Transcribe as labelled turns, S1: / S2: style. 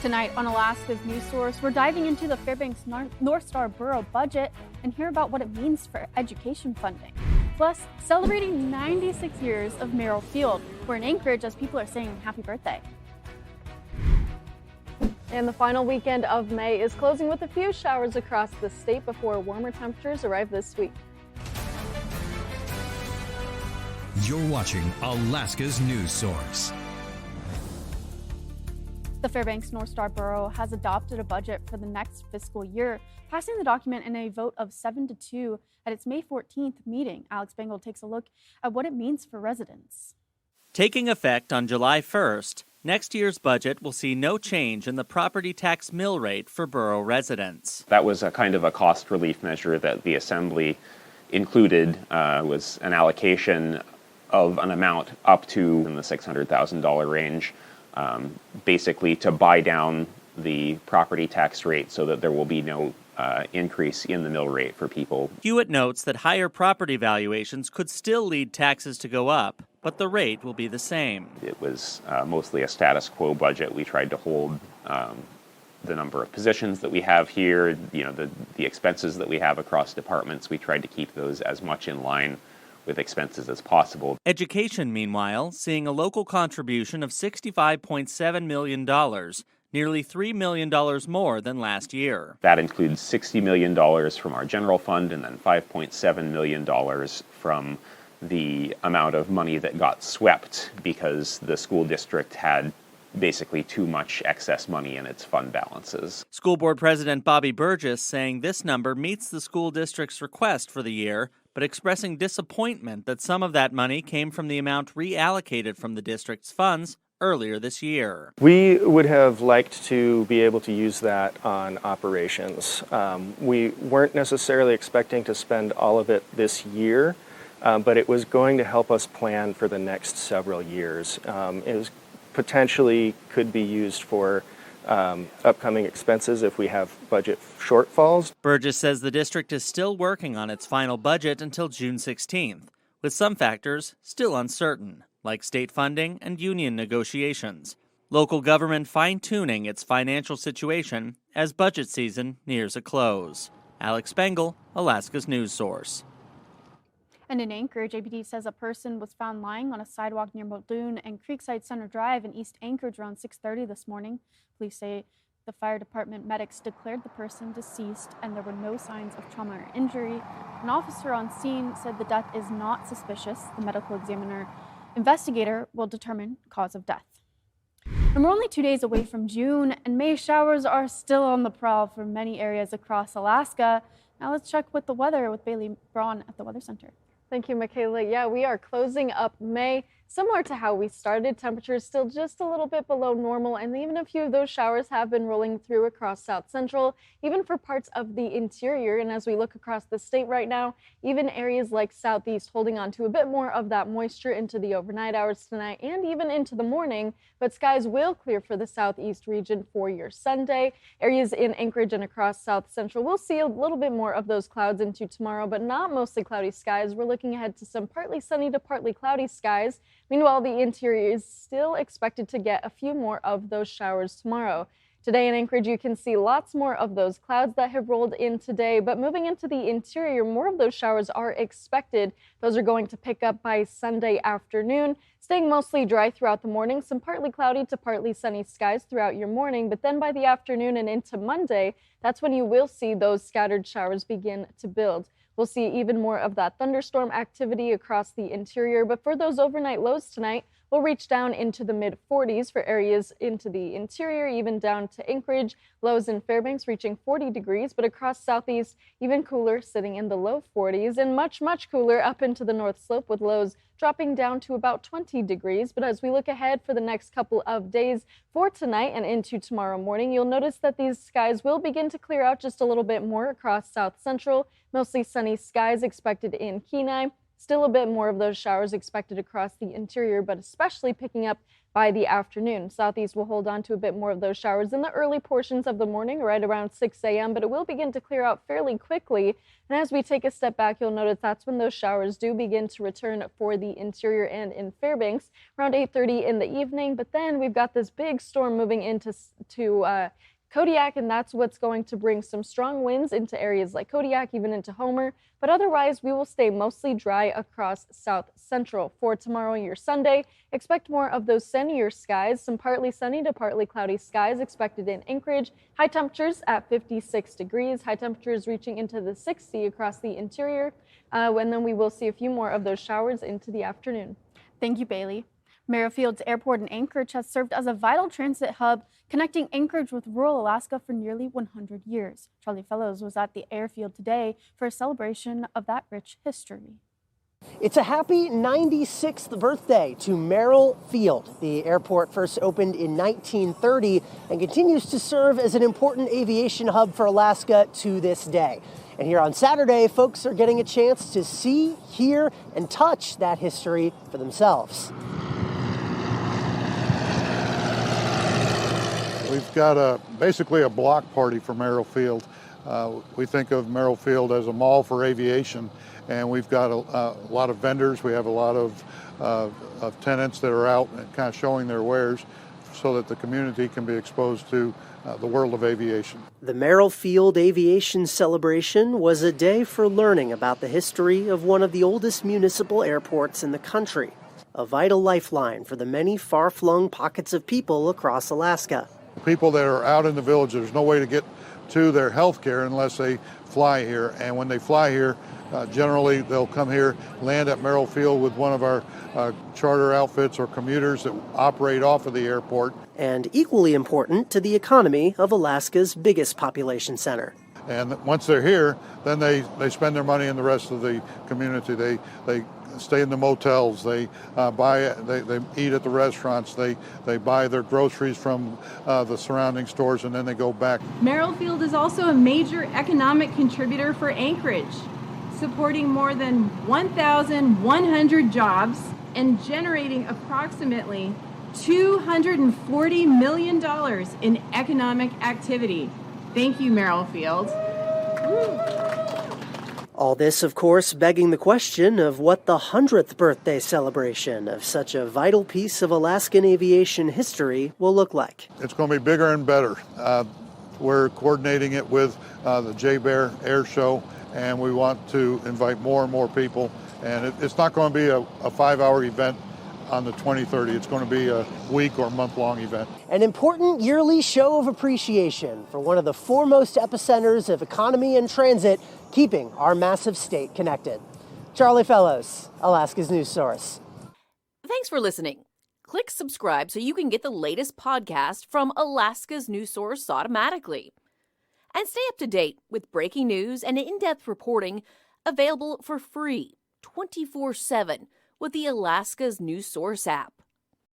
S1: Tonight on Alaska's News Source, we're diving into the Fairbanks North Star Borough budget and hear about what it means for education funding. Plus, celebrating 96 years of Merrill Field. We're in Anchorage as people are saying happy birthday.
S2: And the final weekend of May is closing with a few showers across the state before warmer temperatures arrive this week.
S3: You're watching Alaska's News Source.
S1: The Fairbanks North Star Borough has adopted a budget for the next fiscal year, passing the document in a vote of 7-2 at its May 14th meeting. Alex Bengal takes a look at what it means for residents.
S4: Taking effect on July 1st, next year's budget will see no change in the property tax mill rate for borough residents.
S5: That was a kind of a cost relief measure that the Assembly included, was an allocation of an amount up to in the $600,000 range. Basically to buy down the property tax rate so that there will be no increase in the mill rate for people.
S4: Hewitt notes that higher property valuations could still lead taxes to go up, but the rate will be the same.
S5: It was mostly a status quo budget. We tried to hold the number of positions that we have here, the expenses that we have across departments. We tried to keep those as much in line with expenses as possible.
S4: Education, meanwhile, seeing a local contribution of $65.7 million, nearly $3 million more than last year.
S5: That includes $60 million from our general fund and then $5.7 million from the amount of money that got swept because the school district had basically too much excess money in its fund balances.
S4: School Board President Bobby Burgess saying this number meets the school district's request for the year, but expressing disappointment that some of that money came from the amount reallocated from the district's funds earlier this year.
S6: We would have liked to be able to use that on operations. We weren't necessarily expecting to spend all of it this year, but it was going to help us plan for the next several years. It was potentially could be used for upcoming expenses if we have budget shortfalls.
S4: Burgess says the district is still working on its final budget until June 16th, with some factors still uncertain, like state funding and union negotiations. Local government fine-tuning its financial situation as budget season nears a close. Alex Bengal, Alaska's News Source.
S1: And in Anchorage, APD says a person was found lying on a sidewalk near Muldoon and Creekside Center Drive in East Anchorage around 6:30 this morning. Police say the fire department medics declared the person deceased and there were no signs of trauma or injury. An officer on scene said the death is not suspicious. The medical investigator will determine cause of death. And we're only 2 days away from June, and May showers are still on the prowl for many areas across Alaska. Now let's check with the weather with Bailey Braun at the Weather Center.
S2: Thank you, Michaela. Yeah, we are closing up May. Similar to how we started, temperatures still just a little bit below normal, and even a few of those showers have been rolling through across South Central, even for parts of the interior. And as we look across the state right now, even areas like Southeast holding on to a bit more of that moisture into the overnight hours tonight and even into the morning. But skies will clear for the Southeast region for your Sunday. Areas in Anchorage and across South Central will see a little bit more of those clouds into tomorrow, but not mostly cloudy skies. We're looking ahead to some partly sunny to partly cloudy skies. Meanwhile, the interior is still expected to get a few more of those showers tomorrow. Today in Anchorage, you can see lots more of those clouds that have rolled in today, but moving into the interior, more of those showers are expected. Those are going to pick up by Sunday afternoon, staying mostly dry throughout the morning, some partly cloudy to partly sunny skies throughout your morning, but then by the afternoon and into Monday, that's when you will see those scattered showers begin to build. We'll see even more of that thunderstorm activity across the interior, but for those overnight lows tonight, we'll reach down into the mid-40s for areas into the interior, even down to Anchorage. Lows in Fairbanks reaching 40 degrees, but across Southeast, even cooler, sitting in the low 40s, and much, much cooler up into the North Slope with lows dropping down to about 20 degrees. But as we look ahead for the next couple of days, for tonight and into tomorrow morning, you'll notice that these skies will begin to clear out just a little bit more across South Central. Mostly sunny skies expected in Kenai. Still a bit more of those showers expected across the interior, but especially picking up by the afternoon. Southeast will hold on to a bit more of those showers in the early portions of the morning, right around 6 a.m., but it will begin to clear out fairly quickly. And as we take a step back, you'll notice that's when those showers do begin to return for the interior and in Fairbanks around 8:30 in the evening. But then we've got this big storm moving into Kodiak, and that's what's going to bring some strong winds into areas like Kodiak, even into Homer. But otherwise, we will stay mostly dry across South Central. For tomorrow, your Sunday, expect more of those sunnier skies, some partly sunny to partly cloudy skies expected in Anchorage. High temperatures at 56 degrees, high temperatures reaching into the 60 across the interior. And then we will see a few more of those showers into the afternoon.
S1: Thank you, Bailey. Merrill Field's airport in Anchorage has served as a vital transit hub connecting Anchorage with rural Alaska for nearly 100 years. Charlie Fellows was at the airfield today for a celebration of that rich history.
S7: It's a happy 96th birthday to Merrill Field. The airport first opened in 1930 and continues to serve as an important aviation hub for Alaska to this day. And here on Saturday, folks are getting a chance to see, hear, and touch that history for themselves.
S8: We've got basically a block party for Merrill Field. We think of Merrill Field as a mall for aviation, and we've got a lot of vendors. We have a lot of tenants that are out and kind of showing their wares so that the community can be exposed to the world of aviation.
S7: The Merrill Field Aviation Celebration was a day for learning about the history of one of the oldest municipal airports in the country, a vital lifeline for the many far-flung pockets of people across Alaska.
S8: People that are out in the village, there's no way to get to their health care unless they fly here. And when they fly here, generally they'll come here, land at Merrill Field with one of our charter outfits or commuters that operate off of the airport.
S7: And equally important to the economy of Alaska's biggest population center.
S8: And once they're here, then they spend their money in the rest of the community. They stay in the motels, they eat at the restaurants, they buy their groceries from the surrounding stores, and then they go back.
S9: Merrill Field is also a major economic contributor for Anchorage, supporting more than 1,100 jobs and generating approximately $240 million in economic activity. Thank you, Merrill Field.
S7: All this, of course, begging the question of what the 100th birthday celebration of such a vital piece of Alaskan aviation history will look like.
S8: It's going to be bigger and better. We're coordinating it with the J-Bear Air Show, and we want to invite more and more people. And it's not going to be a 5-hour event on the 2030. It's going to be a week or month-long event.
S7: An important yearly show of appreciation for one of the foremost epicenters of economy and transit, keeping our massive state connected. Charlie Fellows, Alaska's news source.
S10: Thanks for listening. Click subscribe so you can get the latest podcast from Alaska's news source automatically. And stay up to date with breaking news and in-depth reporting available for free 24/7 with the Alaska's news source app.